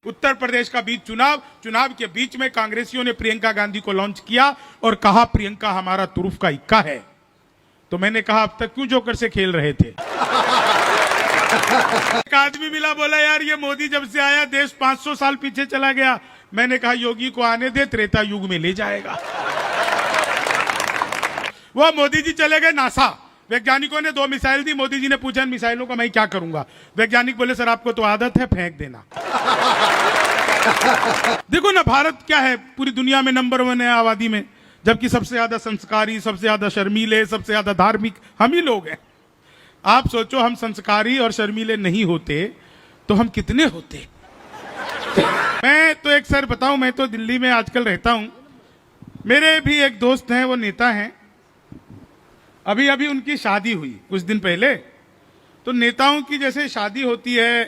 उत्तर प्रदेश का बीच चुनाव के बीच में कांग्रेसियों ने प्रियंका गांधी को लॉन्च किया और कहा प्रियंका हमारा तुरुफ का इक्का है। तो मैंने कहा अब तक क्यों जोकर से खेल रहे थे। एक आदमी मिला, बोला यार ये मोदी जब से आया देश 500 साल पीछे चला गया। मैंने कहा योगी को आने दे, त्रेता युग में ले जाएगा। वो मोदी जी चले गए नासा, वैज्ञानिकों ने 2 मिसाइल दी। मोदी जी ने पूछा इन मिसाइलों का मैं क्या करूंगा। वैज्ञानिक बोले सर आपको तो आदत है, फेंक देना। देखो ना भारत क्या है, पूरी दुनिया में नंबर 1 है आबादी में, जबकि सबसे ज्यादा संस्कारी, सबसे ज्यादा शर्मीले, सबसे ज्यादा धार्मिक हम ही लोग हैं। आप सोचो हम संस्कारी और शर्मीले नहीं होते तो हम कितने होते। मैं तो एक सर बताऊं, मैं तो दिल्ली में आजकल रहता हूं। मेरे भी एक दोस्त हैं, वो नेता हैं। अभी अभी उनकी शादी हुई कुछ दिन पहले। तो नेताओं की जैसे शादी होती है,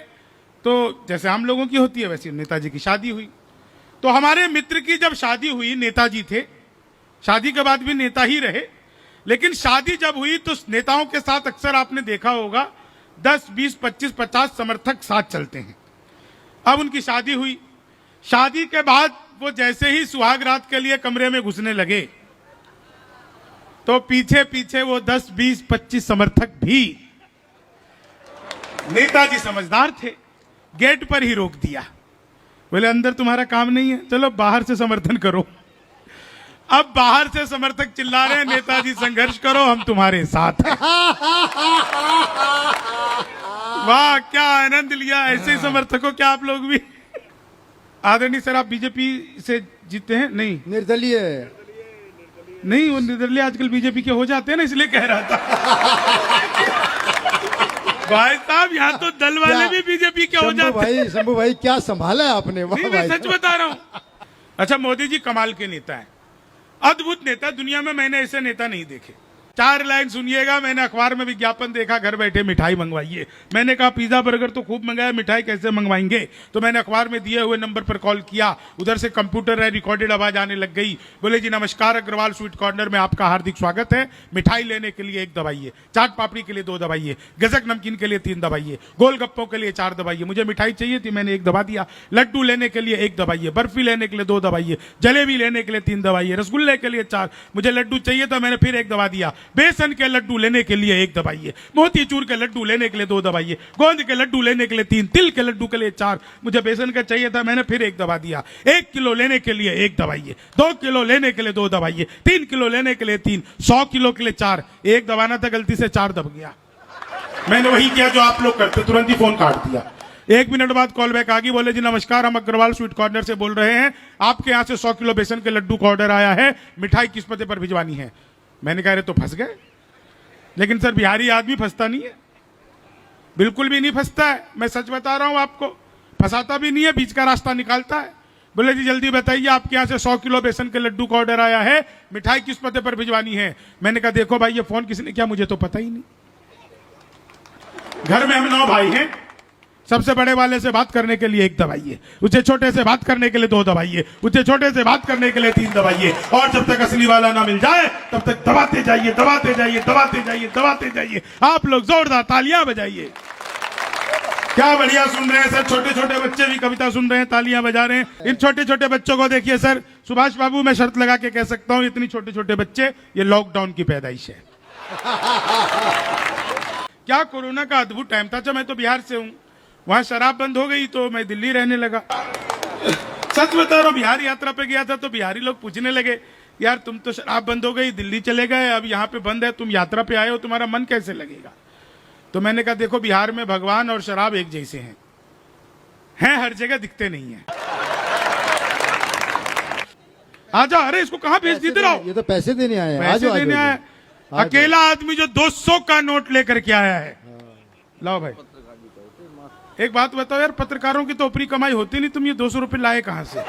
तो जैसे हम लोगों की होती है, वैसे नेताजी की शादी हुई। तो हमारे मित्र की जब शादी हुई, नेताजी थे, शादी के बाद भी नेता ही रहे, लेकिन शादी जब हुई तो नेताओं के साथ अक्सर आपने देखा होगा 10, 20, 25, 50 समर्थक साथ चलते हैं। अब उनकी शादी हुई। शादी के बाद वो जैसे ही सुहाग रात के लिए कमरे में घुसने लगे तो पीछे पीछे वो 10, 20, 25 समर्थक भी, नेताजी समझदार थे, गेट पर ही रोक दिया। बोले अंदर तुम्हारा काम नहीं है, चलो बाहर से समर्थन करो। अब बाहर से समर्थक चिल्ला रहे हैं नेताजी संघर्ष करो, हम तुम्हारे साथ हैं। वाह क्या आनंद लिया ऐसे समर्थकों। क्या आप लोग भी आदरणीय सर, आप बीजेपी से जीते हैं? नहीं, निर्दलीय नहीं, वो निर्दलीय आजकल बीजेपी के हो जाते हैं ना, इसलिए कह रहा था। भाई साहब यहाँ तो दल वाले भी बीजेपी के हो जाते हैं। शंभू भाई क्या संभाला है आपने। नहीं, मैं सच बता रहा हूँ। अच्छा, मोदी जी कमाल के नेता हैं, अद्भुत नेता। दुनिया में मैंने ऐसे नेता नहीं देखे। 4 लाइन सुनिएगा। मैंने अखबार में विज्ञापन देखा, घर बैठे मिठाई मंगवाइए। मैंने कहा पिज्जा बर्गर तो खूब मंगाया, मिठाई कैसे मंगवाएंगे। तो मैंने अखबार में दिए हुए नंबर पर कॉल किया। उधर से कंप्यूटर है, रिकॉर्डेड आवाज आने लग गई। बोले जी नमस्कार, अग्रवाल स्वीट कॉर्नर में आपका हार्दिक स्वागत है। मिठाई लेने के लिए 1 दबाइए, चाट पापड़ी के लिए 2 दबाइए, गजक नमकीन के लिए 3 दबाइए, गोलगप्पों के लिए 4 दबाइए। मुझे मिठाई चाहिए थी, मैंने 1 दबा दिया। लड्डू लेने के लिए 1 दबाइए, बर्फी लेने के लिए 2 दबाइए, जलेबी लेने के लिए 3 दबाइए, रसगुल्ले के लिए 4। मुझे लड्डू चाहिए था, मैंने फिर 1 दबा दिया। बेसन के लड्डू लेने के लिए 1 दबाइए, मोतीचूर के लड्डू लेने के लिए 2 दबाइए, गोंद के लड्डू लेने के लिए 3, तिल के लड्डू के लिए 4। मुझे बेसन का चाहिए था, मैंने फिर 1 दबा दिया। 1 किलो लेने के लिए 1 दबाइए, 2 किलो लेने के लिए 2 दबाइए, 3 किलो लेने के लिए 3, 100 किलो के लिए 4। 1 दबाना था, गलती से 4 दब गया। मैंने वही किया जो आप लोग करते, तुरंत ही फोन काट दिया। 1 मिनट बाद कॉल बैक आ गई। बोले जी नमस्कार, हम अग्रवाल स्वीट कॉर्नर से बोल रहे हैं, आपके यहाँ से 100 किलो बेसन के लड्डू का ऑर्डर आया है, मिठाई किस पते पर भिजवानी है। मैंने कहा तो फंस गए। लेकिन सर बिहारी आदमी फंसता नहीं है, बिल्कुल भी नहीं फंसता है। मैं सच बता रहा हूं आपको, फंसाता भी नहीं है, बीच का रास्ता निकालता है। बोले जी जल्दी बताइए, आपके यहाँ से 100 किलो बेसन के लड्डू का ऑर्डर आया है, मिठाई किस पते पर भिजवानी है। मैंने कहा देखो भाई ये फोन किसने किया, मुझे तो पता ही नहीं। घर में हम 9 भाई हैं। सबसे बड़े वाले से बात करने के लिए 1 दबाइए, उससे छोटे से बात करने के लिए 2 दबाइए, उससे छोटे से बात करने के लिए 3 दबाइए, और जब तक असली वाला ना मिल जाए तब तक दबाते जाइए, दबाते जाइए, दबाते जाइए, दबाते जाइए। आप लोग जोरदार तालियां बजाइए। क्या बढ़िया सुन रहे हैं सर, छोटे छोटे बच्चे भी कविता सुन रहे हैं, तालियां बजा रहे हैं। इन छोटे छोटे बच्चों को देखिए सर, सुभाष बाबू मैं शर्त लगा के कह सकता हूं, इतनी छोटे छोटे बच्चे ये लॉकडाउन की पैदाइश है। क्या कोरोना का अद्भुत टाइम था। मैं तो बिहार से हूं, वहां शराब बंद हो गई तो मैं दिल्ली रहने लगा। सच बता रहा हूं, बिहार यात्रा पे गया था तो बिहारी लोग पूछने लगे यार तुम तो शराब बंद हो गई, दिल्ली चले गए, अब यहाँ पे बंद है, तुम यात्रा पे आए हो, तुम्हारा मन कैसे लगेगा। तो मैंने कहा देखो बिहार में भगवान और शराब एक जैसे हैं, हर जगह दिखते नहीं है। आजा, अरे इसको कहां भेज दी रहो, ये तो पैसे देने आए हैं। पैसे देने आए। अकेला आदमी जो 200 का नोट लेकर के आया है। लाओ भाई, एक बात बताओ यार, पत्रकारों की तो ऊपरी कमाई होती नहीं, तुम ये 200 रुपए लाए कहां से।